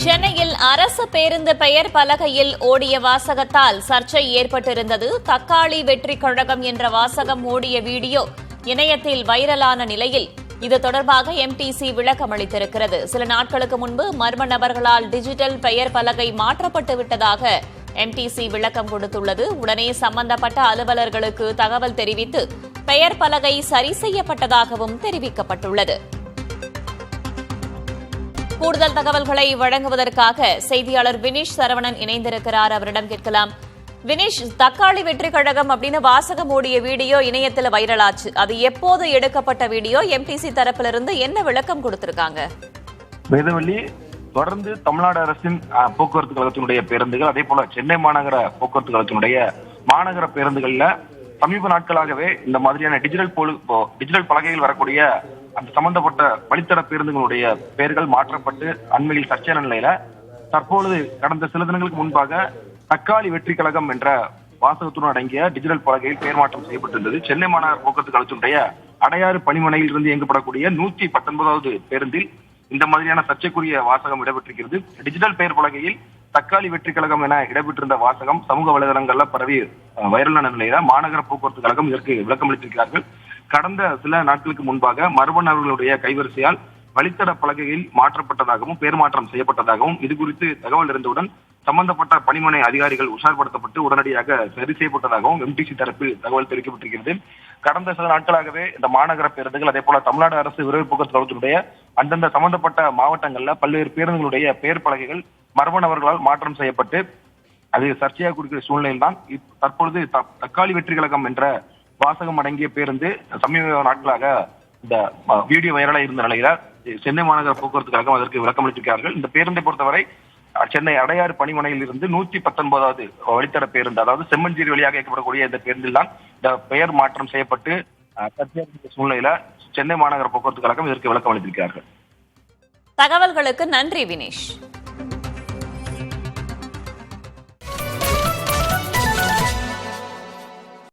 சென்னையில் அரசு பேருந்து பெயர் பலகையில் ஓடிய வாசகத்தால் சர்ச்சை ஏற்பட்டிருந்தது. தக்காளி வெற்றி கழகம் என்ற வாசகம் ஓடிய வீடியோ இணையத்தில் வைரலான நிலையில் இது தொடர்பாக எம்டிசி விளக்கம் அளித்திருக்கிறது. சில நாட்களுக்கு முன்பு மர்ம நபர்களால் டிஜிட்டல் பெயர் பலகை மாற்றப்பட்டு விட்டதாக எம்டிசி விளக்கம் கொடுத்துள்ளது. உடனே சம்பந்தப்பட்ட அலுவலர்களுக்கு தகவல் தெரிவித்து பெயர் பலகை சரி செய்யப்பட்டதாகவும் தெரிவிக்கப்பட்டுள்ளது. கூடுதல் தகவல்களை வழங்குவதற்காக செய்தியாளர் வினிஷ் சரவணன் இணைந்திருக்கிறார். அவரிடம் கேட்கலாம். வினிஷ், தக்காளி வெற்றி கழகம் அப்படின்னு வாசகம் ஓடிய வீடியோ இணையத்தில் வைரலாச்சு. அது எப்போது எடுக்கப்பட்ட வீடியோ? எம்டிசி தரப்பிலிருந்து என்ன விளக்கம் கொடுத்திருக்காங்க? வேதவள்ளி, தொடர்ந்து தமிழ்நாடு அரசின் போக்குவரத்து கழகத்தினுடைய பேருந்துகள், அதே போல சென்னை மாநகர போக்குவரத்து கழகத்தினுடைய மாநகர பேருந்துகள்ல சமீப நாட்களாகவே இந்த மாதிரியான டிஜிட்டல் பலகைகள் வரக்கூடிய அந்த சம்பந்தப்பட்ட வழித்தட பேருந்துகளுடைய பெயர்கள் மாற்றப்பட்டு அண்மையில் சர்ச்சையான நிலையில தற்பொழுது கடந்த சில தினங்களுக்கு முன்பாக தக்காளி வெற்றி கழகம் என்ற வாசகத்துடன் அடங்கிய டிஜிட்டல் பலகையில் பெயர் மாற்றம் செய்யப்பட்டிருந்தது. சென்னை மாநகர போக்குவரத்து கழகத்தினுடைய அடையாறு பணிமனையில் இருந்து இயங்கப்படக்கூடிய 119வது பேருந்தில் இந்த மாதிரியான சர்ச்சைக்குரிய வாசகம் இடம்பெற்றிருக்கிறது. டிஜிட்டல் பெயர் பலகையில் தக்காளி வெற்றி கழகம் என இடம்பெற்றிருந்த வாசகம் சமூக வலைதளங்கள்ல பரவி வைரலான நிலையில மாநகர போக்குவரத்து கழகம் இதற்கு விளக்கம் அளித்திருக்கிறார்கள். கடந்த சில நாட்களுக்கு முன்பாக மர்ம நபர்களுடைய கைவரிசையால் வழித்தட பலகையில் மாற்றப்பட்டதாகவும் பெயர் மாற்றம் செய்யப்பட்டதாகவும் இது குறித்து தகவல் இருந்தவுடன் சம்பந்தப்பட்ட பணிமனை அதிகாரிகள் உஷார்படுத்தப்பட்டு உடனடியாக சரி செய்யப்பட்டதாகவும் எம்டிசி தரப்பில் தகவல் தெரிவிக்கப்பட்டிருக்கிறது. கடந்த சில நாட்களாகவே இந்த மாநகர பேருந்துகள், அதே போல தமிழ்நாடு அரசு விரைவு போக்குவரத்து கழகத்தினுடைய அந்தந்த சம்பந்தப்பட்ட மாவட்டங்கள்ல பல்வேறு பேருந்துகளுடைய பெயர் பலகைகள் மர்ம நபர்களால் மாற்றம் செய்யப்பட்டு அது சர்ச்சையாக கொடுக்கிற சூழ்நிலையில் தான் தற்பொழுது தக்காளி வெற்றி கழகம் என்ற வாசகம் அடங்கிய பேருந்து சமீப நாட்களாக இந்த வீடியோ வைரலாக இருந்த நிலையில சென்னை மாநகர போக்குவரத்து கழகம் அதற்கு விளக்கம் அளித்திருக்கிறார்கள். இந்த பேருந்தை பொறுத்தவரை சென்னை அடையாறு பணிமனையில் இருந்து 119வது வழித்தட பேருந்து, அதாவது செம்மஞ்சேரி வழியாக இயக்கப்படக்கூடிய இந்த பேருந்தில் தான் இந்த பெயர் மாற்றம் செய்யப்பட்டு சர்ச்சையான சூழ்நிலையில சென்னை மாநகர போக்குவரத்து கழகம் இதற்கு விளக்கம் அளித்திருக்கிறார்கள். தகவல்களுக்கு நன்றி வினேஷ்.